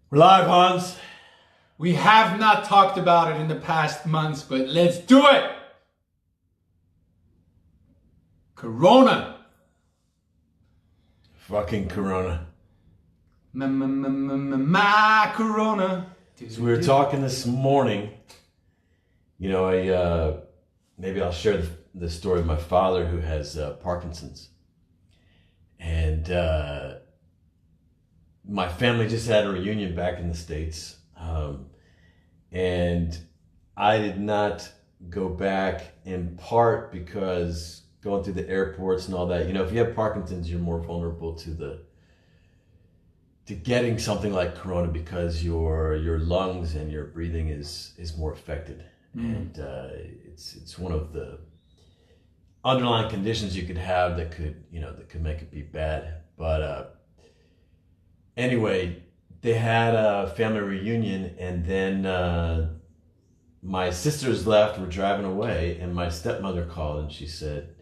We're live, Hans. We have not talked about it in the past months, but let's do it! Corona. Fucking Corona. My Corona. So we were talking this morning. You know, maybe I'll share the story of my father who has Parkinson's. And my family just had a reunion back in the States. And I did not go back in part because going through the airports and all that, you know, if you have Parkinson's, you're more vulnerable to getting something like Corona because your lungs and your breathing is more affected. And it's one of the underlying conditions you could have that could make it be bad. But anyway, they had a family reunion, and then my sisters left, were driving away, and my stepmother called, and she said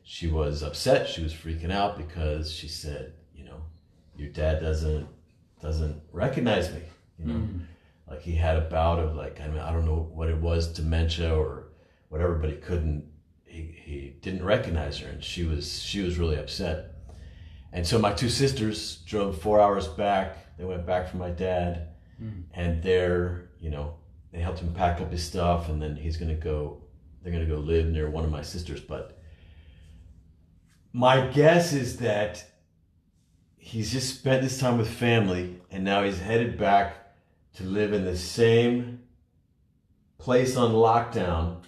she was upset. She was freaking out because she said, you know, your dad doesn't recognize me, you know. Like he had a bout of I don't know what it was, dementia or whatever, but he didn't recognize her, and she was really upset. And so my two sisters drove 4 hours back. They went back for my dad, and they helped him pack up his stuff, and then they're gonna go live near one of my sisters. But my guess is that he's just spent this time with family, and now he's headed back to live in the same place on lockdown.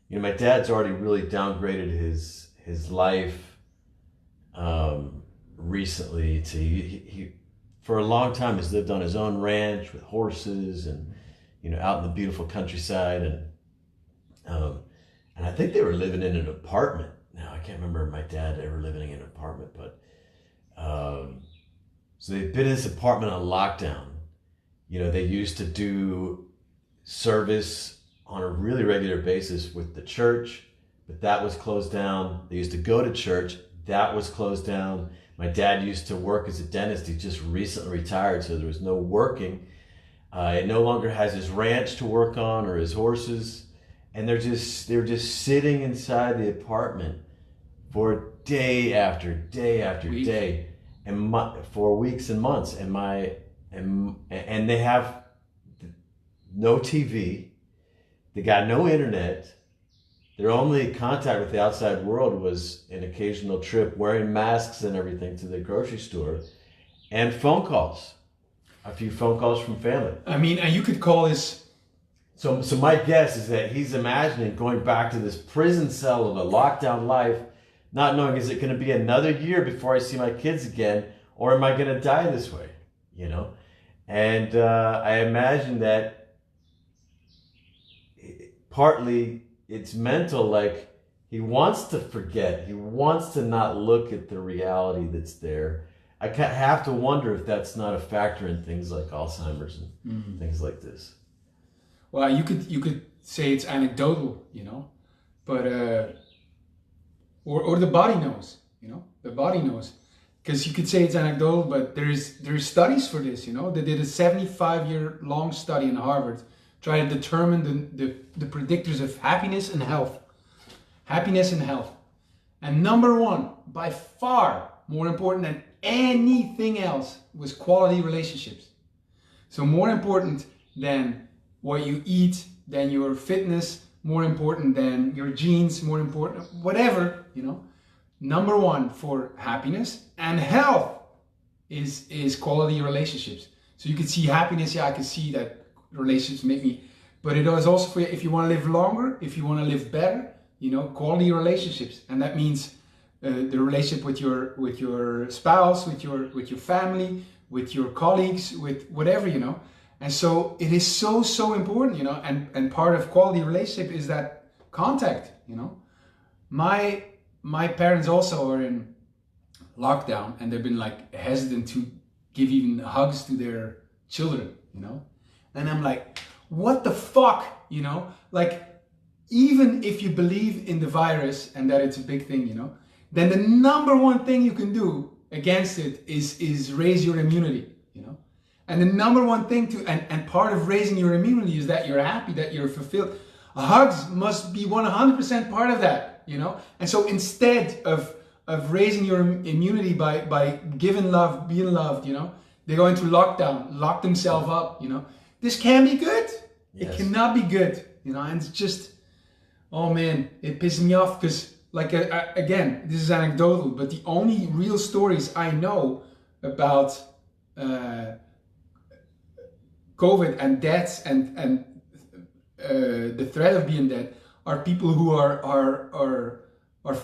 You know, my dad's already really downgraded his life recently. He for a long time has lived on his own ranch with horses and, you know, out in the beautiful countryside, and I think they were living in an apartment. Now I can't remember my dad ever living in an apartment, but so they've been in this apartment on lockdown. You know, they used to do service on a really regular basis with the church, but that was closed down. They used to go to church, that was closed down. My dad used to work as a dentist. He just recently retired, so there was no working. He no longer has his ranch to work on or his horses, and they're just sitting inside the apartment for day after day after day, and for weeks and months. And they have no TV. They got no internet. Their only contact with the outside world was an occasional trip wearing masks and everything to the grocery store, and phone calls. A few phone calls from family. I mean, and you could call this... So my guess is that he's imagining going back to this prison cell of a lockdown life, not knowing, is it going to be another year before I see my kids again, or am I going to die this way? You know? And I imagine that partly it's mental, like he wants to forget. He wants to not look at the reality that's there. I have to wonder if that's not a factor in things like Alzheimer's and things like this. Well, you could say it's anecdotal, you know, but or the body knows, you know, the body knows. Because you could say it's anecdotal, but there's studies for this, you know. They did a 75-year-long study in Harvard, trying to determine the predictors of happiness and health. Happiness and health. And number one, by far more important than anything else, was quality relationships. So more important than what you eat, than your fitness, more important than your genes, more important, whatever, you know. Number one for happiness and health is quality relationships. So you can see happiness, yeah, I can see that relationships make me, but it is also for you, if you want to live longer, if you want to live better, you know, quality relationships. And that means the relationship with your spouse, with your family, with your colleagues, with whatever, you know. And so it is so important, you know, and part of quality relationship is that contact, you know. My parents also are in lockdown, and they've been like hesitant to give even hugs to their children, you know. And I'm like, what the fuck, you know? Like, even if you believe in the virus and that it's a big thing, you know, then the number one thing you can do against it is raise your immunity, you know. And the number one thing and part of raising your immunity is that you're happy, that you're fulfilled. Hugs must be 100% part of that, you know? And so instead of raising your immunity by giving love, being loved, you know, they go into lockdown, lock themselves up, you know? This can be good. Yes. It cannot be good, you know? And it's just, oh man, it pisses me off because, like, again, this is anecdotal, but the only real stories I know about COVID and deaths and the threat of being dead are people who are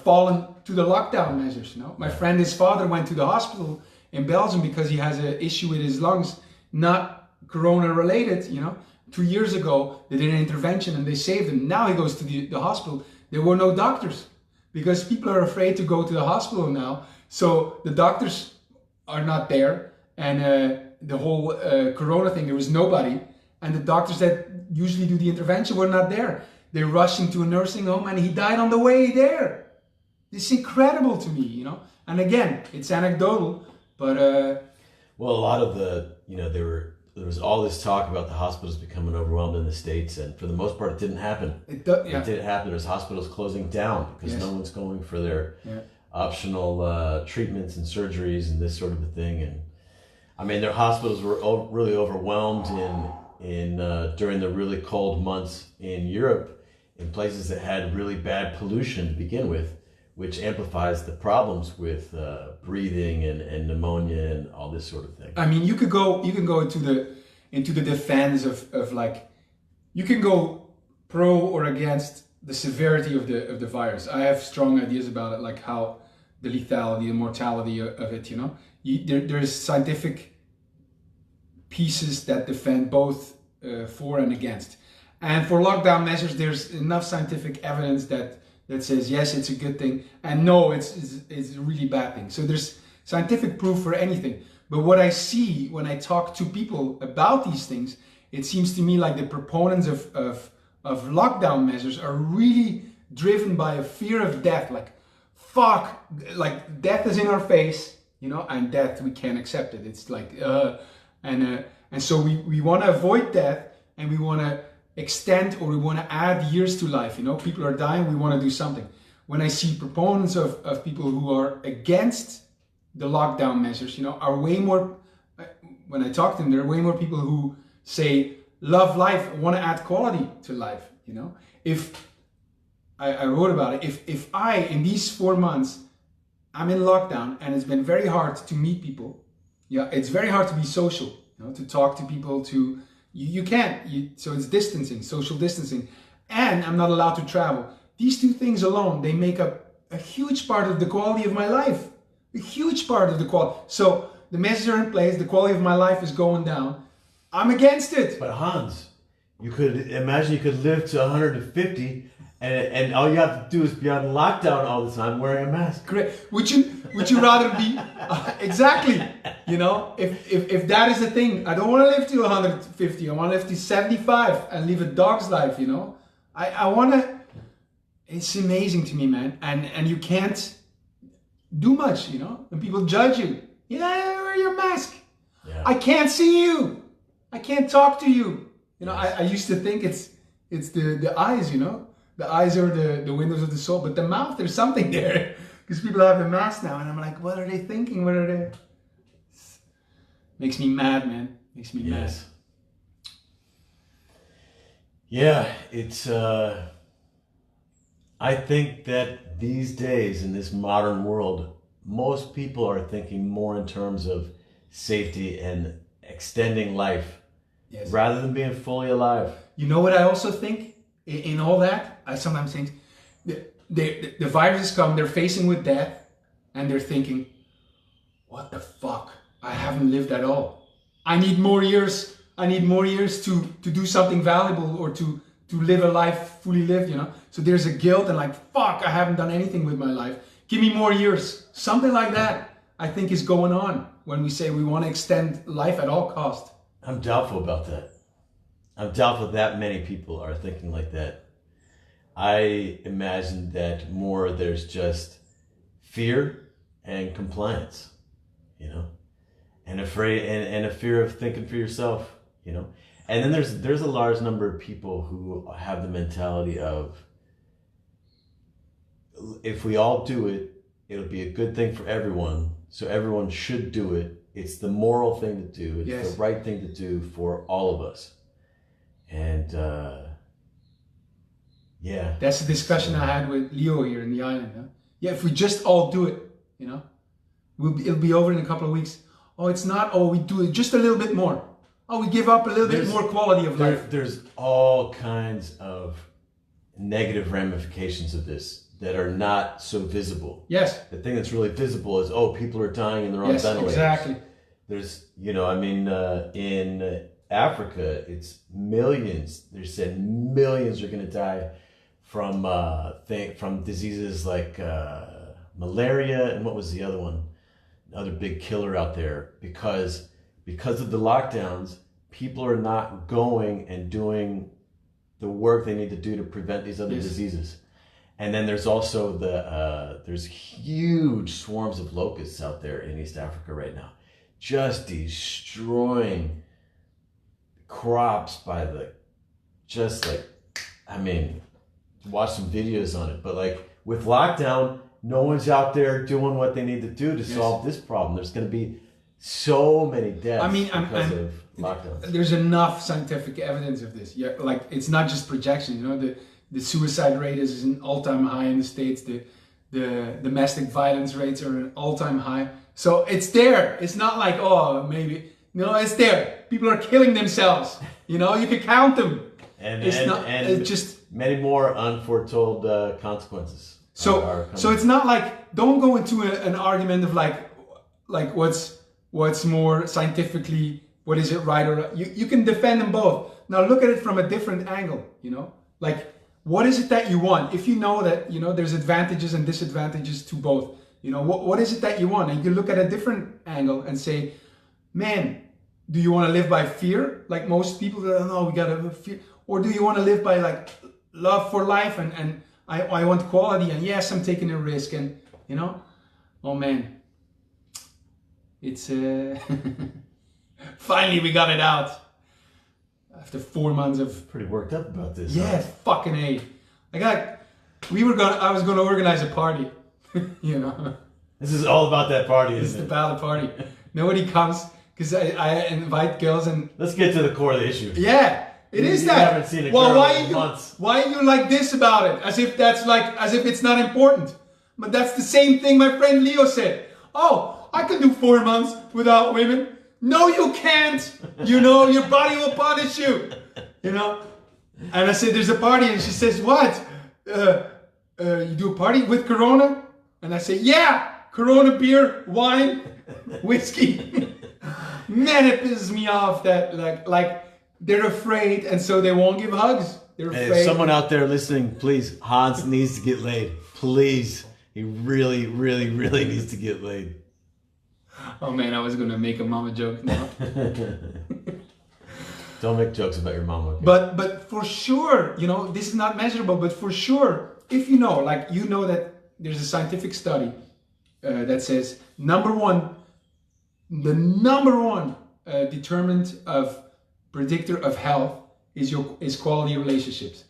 fallen to the lockdown measures. You know, my friend, his father went to the hospital in Belgium because he has an issue with his lungs, not corona related. You know, 2 years ago they did an intervention and they saved him. Now he goes to the hospital. There were no doctors because people are afraid to go to the hospital now. So the doctors are not there, and the whole corona thing, there was nobody, and the doctors that usually do the intervention were not there. They rushed him to a nursing home and he died on the way there. It's incredible to me, you know. And again, it's anecdotal, but well, a lot of the, you know, there was all this talk about the hospitals becoming overwhelmed in the States, and for the most part it didn't happen. It didn't happen. There's hospitals closing down because no one's going for their optional treatments and surgeries and this sort of a thing. And I mean, their hospitals were really overwhelmed in during the really cold months in Europe, in places that had really bad pollution to begin with, which amplifies the problems with breathing and pneumonia and all this sort of thing. I mean, you can go into the defense of like, you can go pro or against the severity of the virus. I have strong ideas about it, like how the lethality, the mortality of it, you know. There's scientific pieces that defend both for and against. And for lockdown measures, there's enough scientific evidence that says, yes, it's a good thing, and no, it's a really bad thing. So there's scientific proof for anything. But what I see when I talk to people about these things, it seems to me like the proponents of lockdown measures are really driven by a fear of death. Like, fuck, like death is in our face, you know, and death, we can't accept it. It's like, and so we want to avoid death, and we want to extend, or we want to add years to life. You know, people are dying, we want to do something. When I see proponents of people who are against the lockdown measures, you know, are way more, when I talk to them, there are way more people who say, love life, want to add quality to life, you know. If I wrote about it, if I, in these 4 months, I'm in lockdown and it's been very hard to meet people. Yeah, it's very hard to be social, you know, to talk to people, you can't, so it's distancing, social distancing, and I'm not allowed to travel. These two things alone, they make up a huge part of the quality of my life, a huge part of the quality. So the measures are in place, the quality of my life is going down. I'm against it. But Hans, you could imagine you could live to 150 and all you have to do is be on lockdown all the time wearing a mask. Great. Would you rather be exactly? You know, if that is the thing, I don't want to live to 150. I want to live to 75 and live a dog's life. You know, I want to. It's amazing to me, man, and you can't do much. You know, and people judge you. Yeah, wear your mask. Yeah. I can't see you. I can't talk to you. You know, I used to think it's the eyes. You know. The eyes are the windows of the soul, but the mouth, there's something there. Because people have the mask now, and I'm like, what are they thinking? What are they? Makes me mad, man. Makes me mad. Yeah, it's, I think that these days in this modern world, most people are thinking more in terms of safety and extending life rather than being fully alive. You know what I also think? In all that, I sometimes think the viruses come, they're facing with death, and they're thinking, what the fuck? I haven't lived at all. I need more years. I need more years to do something valuable, or to live a life fully lived, you know? So there's a guilt and like, fuck, I haven't done anything with my life. Give me more years. Something like that, I think, is going on when we say we want to extend life at all cost. I'm doubtful about that. I'm doubtful that many people are thinking like that. I imagine that more there's just fear and compliance, you know? and afraid and a fear of thinking for yourself, you know. And then there's a large number of people who have the mentality of, if we all do it, it'll be a good thing for everyone, so everyone should do it. It's the moral thing to do. It's Yes. the right thing to do for all of us. And yeah, That's the discussion I had with Leo here in the island. Huh? Yeah, if we just all do it, you know, it'll be over in a couple of weeks. Oh, it's not. Oh, we do it just a little bit more. Oh, we give up a little bit more quality of life. There's all kinds of negative ramifications of this that are not so visible. Yes. The thing that's really visible is, oh, people are dying and they're on ventilators. Exactly. There's, I mean, in Africa, it's millions. They said millions are going to die from diseases like malaria, and what was the other one? Another big killer out there, because of the lockdowns, people are not going and doing the work they need to do to prevent these other diseases. And then there's also there's huge swarms of locusts out there in East Africa right now, just destroying crops watch some videos on it. But like with lockdown, no one's out there doing what they need to do to solve this problem. There's going to be so many deaths because of lockdowns. There's enough scientific evidence of this. Yeah, like it's not just projection. The suicide rate is an all-time high in the States. The domestic violence rates are an all-time high. So it's there. It's not like, oh, maybe. No, it's there. People are killing themselves. You can count them. And just many more unforetold consequences. So it's not like, don't go into an argument of like what's more scientifically, what is it right or you can defend them both. Now look at it from a different angle, like what is it that you want? If you know that, there's advantages and disadvantages to both, what is it that you want? And you look at a different angle and say, man, do you want to live by fear? Like most people, no, we gotta fear. Or do you want to live by like love for life and I want quality, and yes, I'm taking a risk, and oh man, it's finally we got it out after 4 months of pretty worked up about this. Yeah, fucking A. I was gonna organize a party, This is all about that party, This is isn't it? about the party. Nobody comes because I invite girls and let's get to the core of the issue. yeah. It is You that. haven't seen a girl in months. Why are you like this about it? As if it's not important. But that's the same thing my friend Leo said. Oh, I can do 4 months without women. No, you can't. Your body will punish you. And I said, there's a party, and she says, what? You do a party with Corona? And I say, yeah, Corona beer, wine, whiskey. Man, it pisses me off that like. They're afraid, and so they won't give hugs. They're afraid. Hey, if someone out there listening, please, Hans needs to get laid. Please. He really, really, really needs to get laid. Oh man, I was going to make a mama joke now. Don't make jokes about your mama. Okay? But for sure, this is not measurable, but for sure, if that there's a scientific study that says, the number one determinant of predictor of health is quality relationships.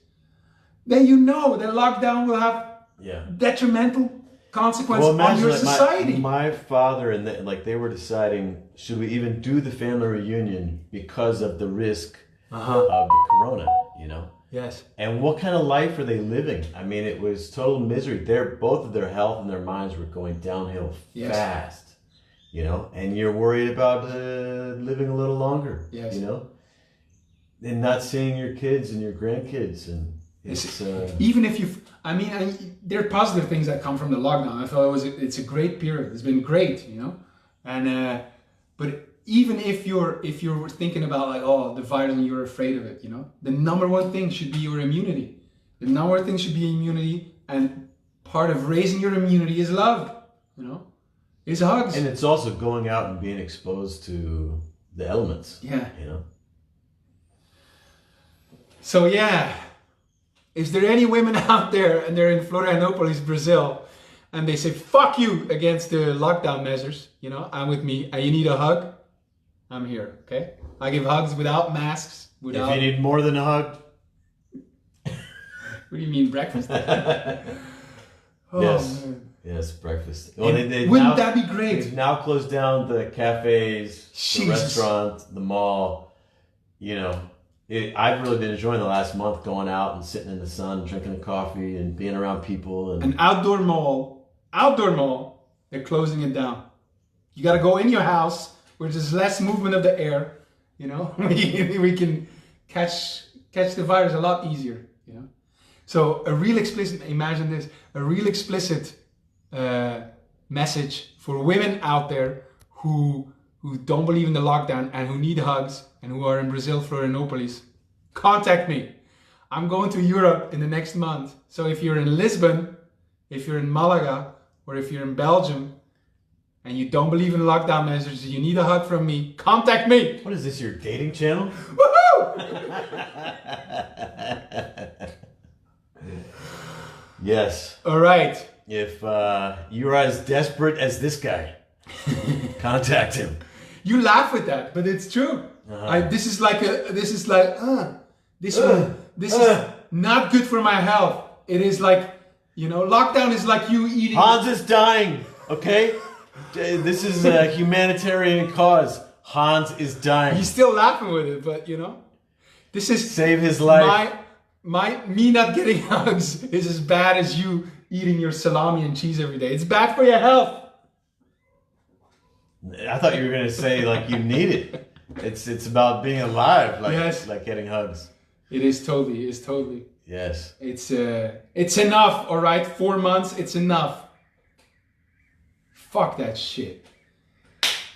Then that lockdown will have detrimental consequence on your society. My father and they were deciding, should we even do the family reunion because of the risk of the corona, Yes. And what kind of life are they living? I mean, it was total misery. Both of their health and their minds were going downhill fast, and you're worried about living a little longer, and not seeing your kids and your grandkids, and it's even if there are positive things that come from the lockdown. I thought it's a great period. It's been great, and but even if you're thinking about like, oh, the virus and you're afraid of it, the number one thing should be your immunity. The number one thing should be immunity, and part of raising your immunity is love, is hugs, and it's also going out and being exposed to the elements. Yeah. So yeah, is there any women out there and they're in Florianopolis, Brazil, and they say, fuck you against the lockdown measures, I'm with me, and you need a hug? I'm here, okay? I give hugs without masks, without... If you need more than a hug. What do you mean, breakfast? Oh, yes. man. Yes, breakfast. Well, Wouldn't that be great? They've now closed down the cafes, the restaurant, the mall. You know, I've really been enjoying the last month going out and sitting in the sun, drinking coffee and being around people. And an outdoor mall, they're closing it down. You got to go in your house where there's less movement of the air. You know, we can catch the virus a lot easier. You know, so a real explicit. Imagine this: a real explicit message for women out there who don't believe in the lockdown and who need hugs and who are in Brazil, Florianopolis. Contact me. I'm going to Europe in the next month. So if you're in Lisbon, if you're in Malaga, or if you're in Belgium and you don't believe in lockdown measures, you need a hug from me, contact me. What is this, your dating channel? Woohoo! Yes. All right. If you are as desperate as this guy, contact him. You laugh with that, but it's true. This is not good for my health. It is like, you know, lockdown is like you eating. Hans is dying, okay? This is a humanitarian cause. Hans is dying. He's still laughing with it, but you know, this is save his life. Me not getting hugs is as bad as you eating your salami and cheese every day. It's bad for your health. I thought you were gonna say like you need it. It's about being alive, like yes. Like getting hugs. It is totally. Yes. It's enough. All right, 4 months. It's enough. Fuck that shit.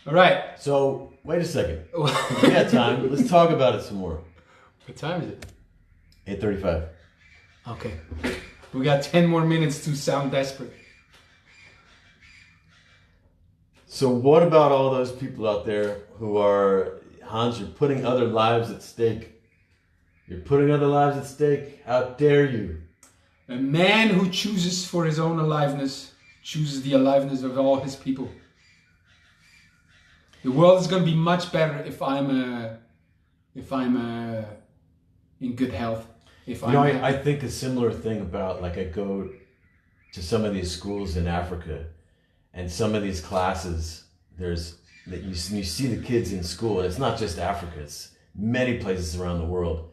All right. So wait a second. We got time. Let's talk about it some more. What time is it? 8:35. Okay. We got 10 more minutes to sound desperate. So what about all those people out there who are, Hans, you're putting other lives at stake. You're putting other lives at stake. How dare you? A man who chooses for his own aliveness chooses the aliveness of all his people. The world is going to be much better if I'm in good health. I think a similar thing about, like, I go to some of these schools in Africa, and some of these classes, you see the kids in school, and it's not just Africa, it's many places around the world,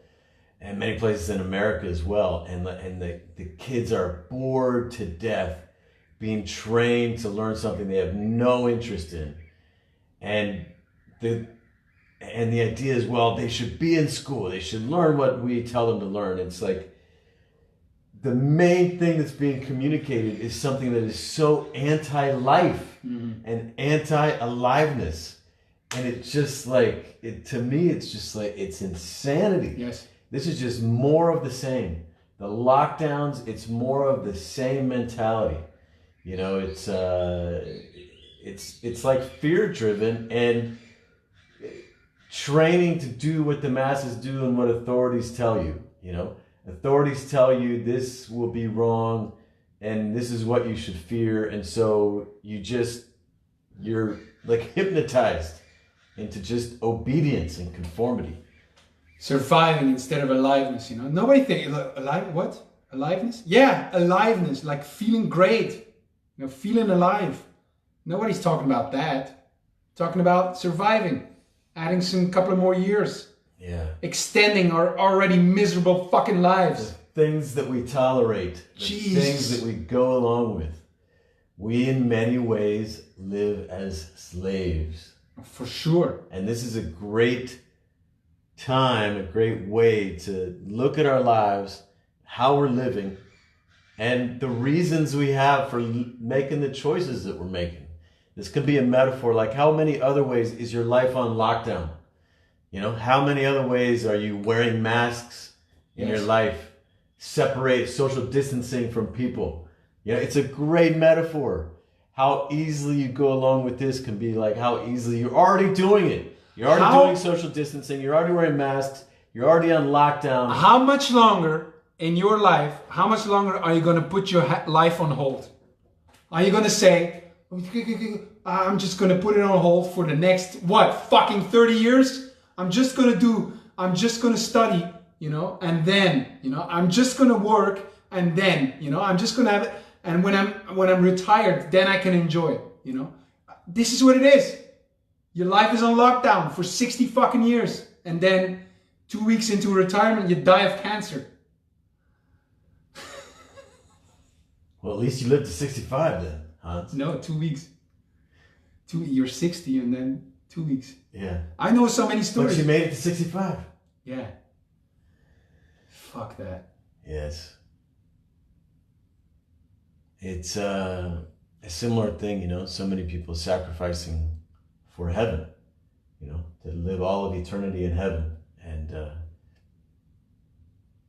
and many places in America as well, and the kids are bored to death, being trained to learn something they have no interest in, and the idea is, well, they should be in school, they should learn what we tell them to learn. It's like, the main thing that's being communicated is something that is so anti-life and anti-aliveness. And it's just like, to me, it's just like, it's insanity. Yes. This is just more of the same. The lockdowns, it's more of the same mentality. You know, it's like fear-driven and training to do what the masses do and what authorities tell you, you know. Authorities tell you this will be wrong and this is what you should fear, and so you're like hypnotized into just obedience and conformity. Surviving instead of aliveness, you know. Nobody thinks, what? Aliveness? Yeah, aliveness, like feeling great, you know, feeling alive. Nobody's talking about that. Talking about surviving, adding some couple of more years. Yeah. Extending our already miserable fucking lives. The things that we tolerate, the things that we go along with. We in many ways live as slaves. For sure. And this is a great time, a great way to look at our lives, how we're living, and the reasons we have for making the choices that we're making. This could be a metaphor, like how many other ways is your life on lockdown? You know, how many other ways are you wearing masks in your life, separate social distancing from people? You know, it's a great metaphor. How easily you go along with this can be like how easily you're already doing it. You're already doing social distancing. You're already wearing masks. You're already on lockdown. How much longer in your life, how much longer are you going to put your life on hold? Are you going to say, I'm just gonna put it on hold for the next, fucking 30 years? I'm just gonna study, and then, I'm just gonna work, and then, I'm just gonna have it, and when I'm retired, then I can enjoy it, This is what it is. Your life is on lockdown for 60 fucking years, and then 2 weeks into retirement, you die of cancer. Well, at least you lived to 65 then, Hans. No, 2 weeks. You're 60 and then 2 weeks. Yeah. I know so many stories. But you made it to 65. Yeah. Fuck that. Yes. It's a similar thing, so many people sacrificing for heaven, to live all of eternity in heaven. And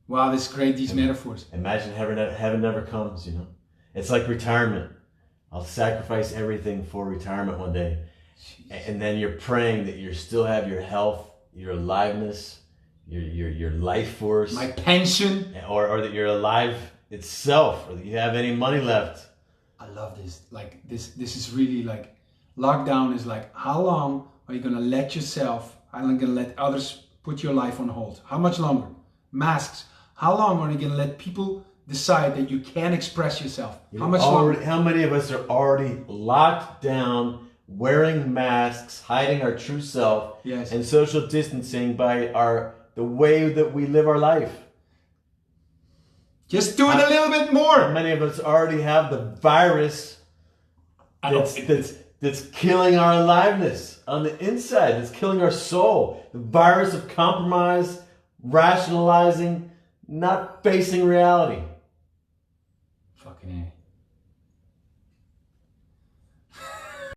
wow, this is great, these metaphors. Imagine heaven never comes, It's like retirement. I'll sacrifice everything for retirement one day. Jeez. And then you're praying that you still have your health, your aliveness, your life force. My pension. Or that you're alive itself, or that you have any money left. I love this. Like this is really like, lockdown is like, how long are you gonna let yourself, how long are you gonna let others put your life on hold? How much longer? Masks. How long are you gonna let people decide that you can't express yourself? How much longer? How many of us are already locked down, wearing masks, hiding our true self, yes, and social distancing by the way that we live our life? Just do it a little bit more. Many of us already have the virus that's killing our aliveness on the inside. That's killing our soul. The virus of compromise, rationalizing, not facing reality. Fucking A.